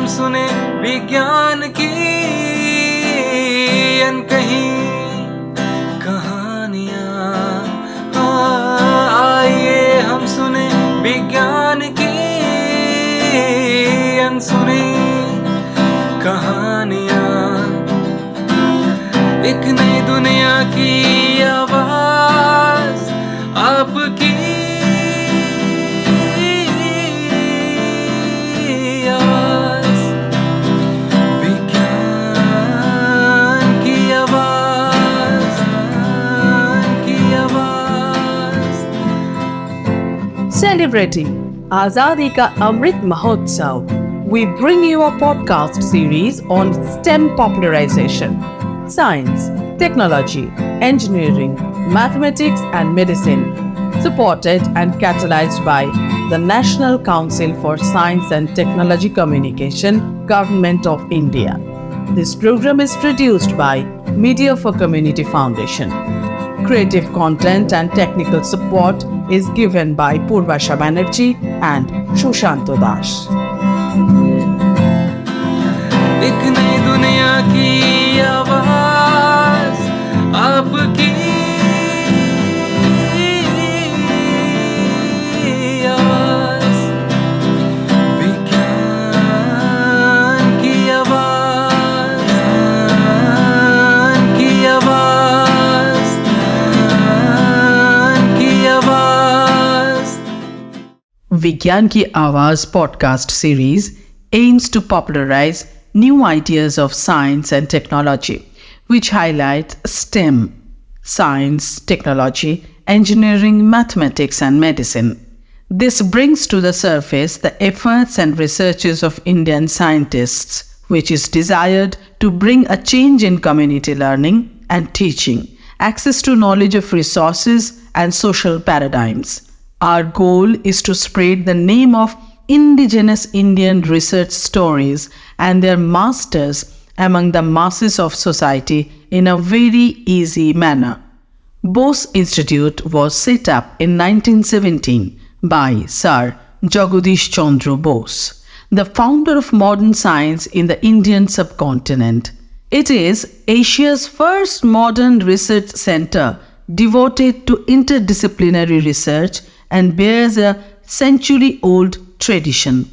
सुने विज्ञान की अनकही कहानियाँ। आइए हम सुने विज्ञान की अनसुनी कहानियाँ। एक नई दुनिया की आवाज आपकी आवाज, विज्ञान की आवाज, की आवाज। Celebrating Azadi Ka Amrit Mahotsav, we bring you a podcast series on STEM popularization, science, technology, engineering, mathematics and medicine, supported and catalyzed by the National Council for Science and Technology Communication, Government of India. This program is produced by Media for Community Foundation. Creative content and technical support is given by Purvasha Banerjee and Shushanto Das. एक नई दुनिया की आवाज आपकी आवाज, विज्ञान की आवाज, की आवाज, की आवाज। Vigyan Ki Awaaz podcast series aims to popularize new ideas of science and technology, which highlight STEM, science, technology, engineering, mathematics, and medicine. This brings to the surface the efforts and researches of Indian scientists, which is desired to bring a change in community learning and teaching, access to knowledge of resources, and social paradigms. Our goal is to spread the name of indigenous Indian research stories and their masters among the masses of society in a very easy manner. Bose Institute was set up in 1917 by Sir Jagadish Chandra Bose, the founder of modern science in the Indian subcontinent. It is Asia's first modern research center devoted to interdisciplinary research and bears a century-old tradition.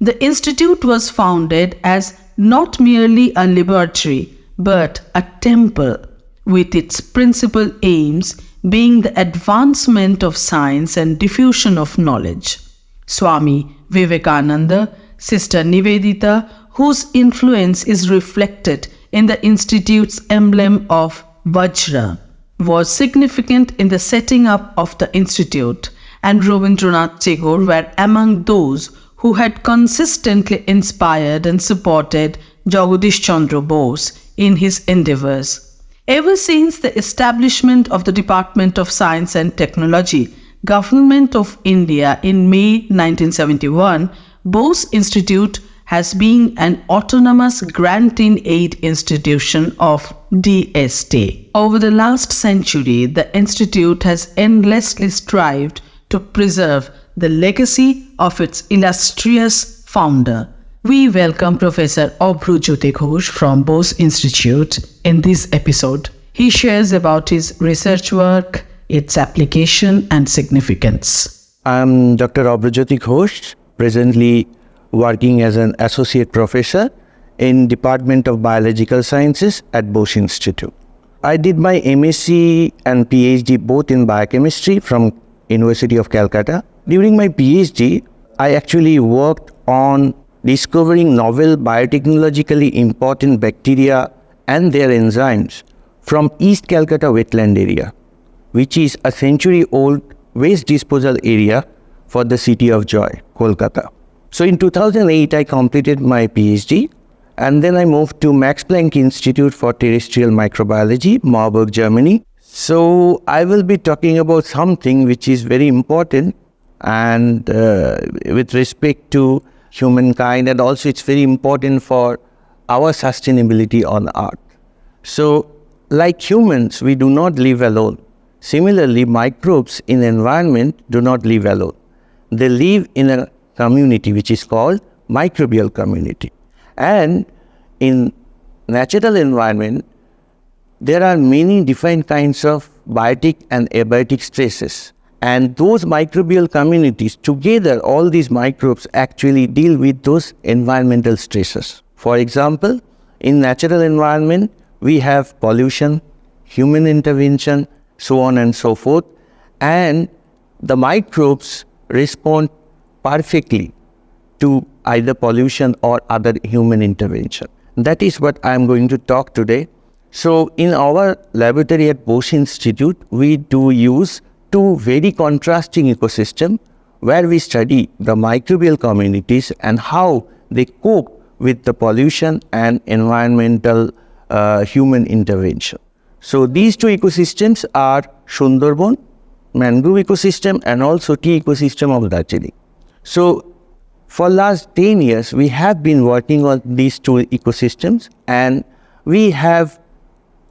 The institute was founded as not merely a laboratory but a temple, with its principal aims being the advancement of science and diffusion of knowledge. Swami Vivekananda, Sister Nivedita, whose influence is reflected in the institute's emblem of Vajra, was significant in the setting up of the institute, and Rabindranath Tagore were among those who had consistently inspired and supported Jagadish Chandra Bose in his endeavors. Ever since the establishment of the Department of Science and Technology, Government of India in May 1971, Bose Institute has been an autonomous grant-in-aid institution of DST. Over the last century, the institute has endlessly strived to preserve the legacy of its illustrious founder. We welcome Professor Abhrajyoti Ghosh from Bose Institute in this episode. He shares about his research work, its application and significance. I am Dr. Abhrajyoti Ghosh, presently working as an associate professor in Department of Biological Sciences at Bose Institute. I did my MSc and PhD both in biochemistry from University of Calcutta. During my PhD, I actually worked on discovering novel biotechnologically important bacteria and their enzymes from East Calcutta wetland area, which is a century-old waste disposal area for the city of Joy, Kolkata. So in 2008, I completed my PhD, and then I moved to Max Planck Institute for Terrestrial Microbiology, Marburg, Germany. So I will be talking about something which is very important and with respect to humankind, and also it's very important for our sustainability on Earth. So like humans, we do not live alone. Similarly, microbes in the environment do not live alone. They live in a community which is called microbial community. And in natural environment, there are many different kinds of biotic and abiotic stresses. And those microbial communities, together, all these microbes actually deal with those environmental stresses. For example, in natural environment, we have pollution, human intervention, so on and so forth. And the microbes respond perfectly to either pollution or other human intervention. That is what I am going to talk today. So in our laboratory at Bose Institute, we do use two very contrasting ecosystems where we study the microbial communities and how they cope with the pollution and environmental human intervention. So these two ecosystems are Sundarban, mangrove ecosystem, and also tea ecosystem of Darjeeling. So for last 10 years, we have been working on these two ecosystems, and we have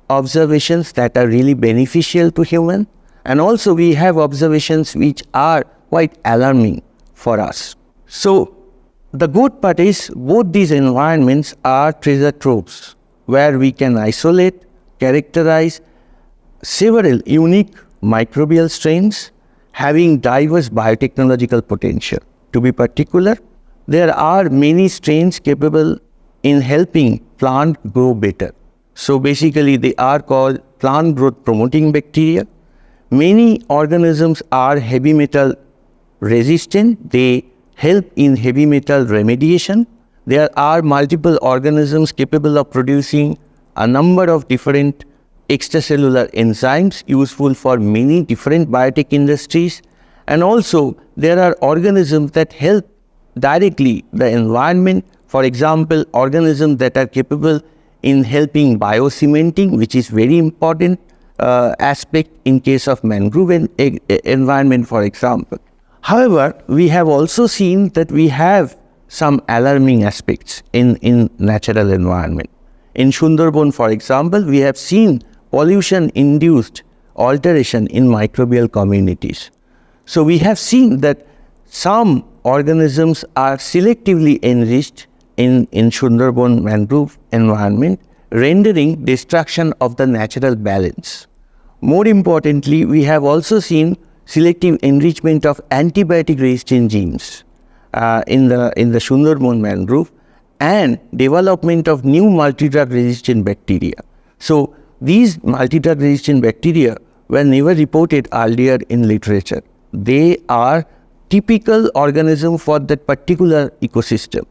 observations that are really beneficial to human, and also we have observations which are quite alarming for us. So the good part is both these environments are treasure troves where we can isolate, characterize several unique microbial strains having diverse biotechnological potential. To be particular, there are many strains capable in helping plant grow better. So basically they are called plant growth promoting bacteria. Many organisms are heavy metal resistant. They help in heavy metal remediation. There are multiple organisms capable of producing a number of different extracellular enzymes useful for many different biotech industries. And also there are organisms that help directly the environment. For example, organisms that are capable in helping biocementing, which is very important aspect in case of mangrove environment, for example. However, we have also seen that we have some alarming aspects in natural environment. In Sundarban, for example, we have seen pollution-induced alteration in microbial communities. So we have seen that some organisms are selectively enriched in Sundarban mangrove environment, rendering destruction of the natural balance. More importantly, we have also seen selective enrichment of antibiotic resistant genes in the Sundarban mangrove and development of new multi-drug resistant bacteria. So these multi-drug resistant bacteria were never reported earlier in literature. They are typical organism for that particular ecosystem.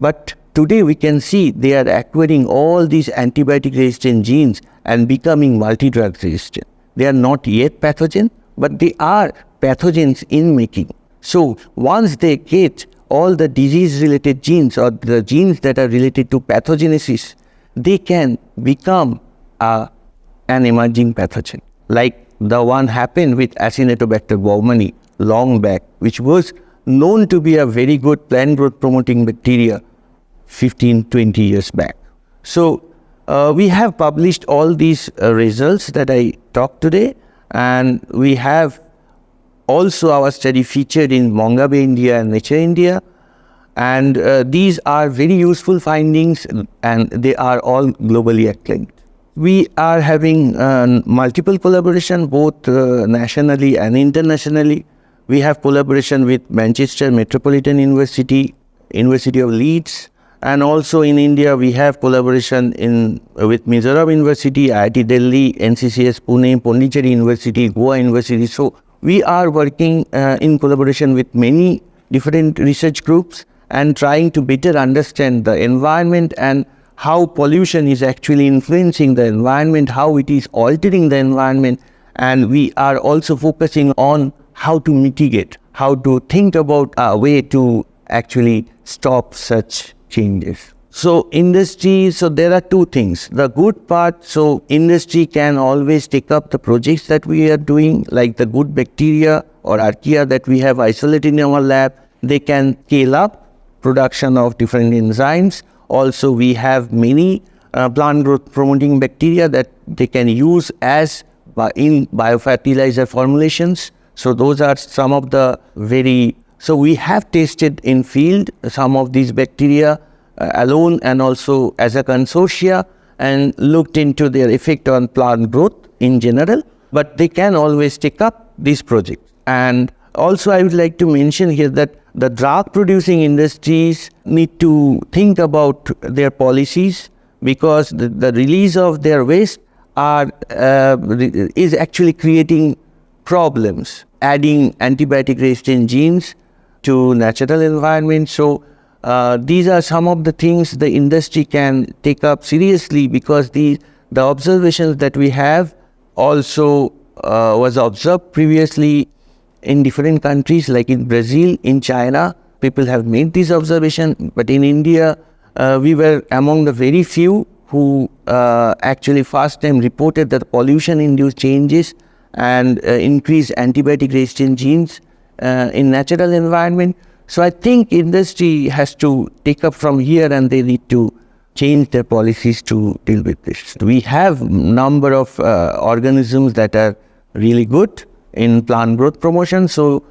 But today we can see they are acquiring all these antibiotic resistant genes and becoming multi-drug resistant. They are not yet pathogen, but they are pathogens in making. So once they get all the disease-related genes or the genes that are related to pathogenesis, they can become an emerging pathogen. Like the one happened with Acinetobacter baumannii long back, which was known to be a very good plant growth promoting bacteria 15-20 years back. So we have published all these results that I talked today, and we have also our study featured in Mongabe India and Nature India, and these are very useful findings and they are all globally acclaimed. We are having multiple collaboration both nationally and internationally. We have collaboration with Manchester Metropolitan University, University of Leeds, and also in India we have collaboration with Mizoram University, IIT Delhi, NCCS Pune, Pondicherry University, Goa University. So we are working in collaboration with many different research groups and trying to better understand the environment and how pollution is actually influencing the environment, how it is altering the environment, and we are also focusing on how to mitigate, how to think about a way to actually stop such changes. So industry, so there are two things. The good part, so industry can always take up the projects that we are doing, like the good bacteria or archaea that we have isolated in our lab. They can scale up production of different enzymes. Also, we have many plant growth promoting bacteria that they can use as in biofertilizer formulations. So those are some of the so we have tested in field some of these bacteria alone and also as a consortia and looked into their effect on plant growth in general, but they can always take up these projects. And also I would like to mention here that the drug producing industries need to think about their policies, because the release of their waste is actually creating problems, adding antibiotic resistant genes to natural environment. So these are some of the things the industry can take up seriously, because the observations that we have also was observed previously in different countries, like in Brazil, in China. People have made this observation, but in India, we were among the very few who actually first time reported that pollution-induced changes and increased antibiotic resistant genes in natural environment. So I think industry has to take up from here, and they need to change their policies to deal with this. We have number of organisms that are really good in plant growth promotion. So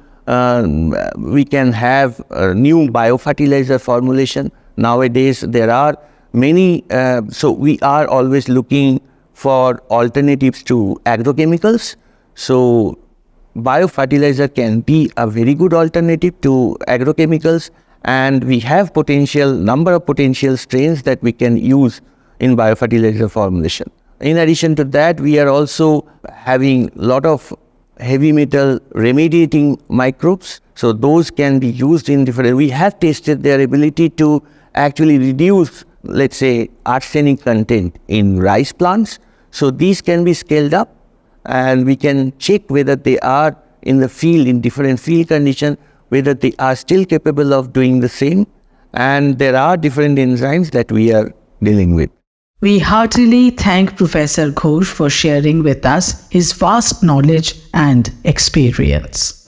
we can have a new biofertilizer formulation. Nowadays there are many, so we are always looking for alternatives to agrochemicals. So biofertilizer can be a very good alternative to agrochemicals, and we have number of potential strains that we can use in biofertilizer formulation. In addition to that, we are also having a lot of heavy metal remediating microbes. So those can be used in different, we have tested their ability to actually reduce, let's say, arsenic content in rice plants. So these can be scaled up, and we can check whether they are in the field, in different field conditions, whether they are still capable of doing the same. And there are different enzymes that we are dealing with. We heartily thank Professor Ghosh for sharing with us his vast knowledge and experience.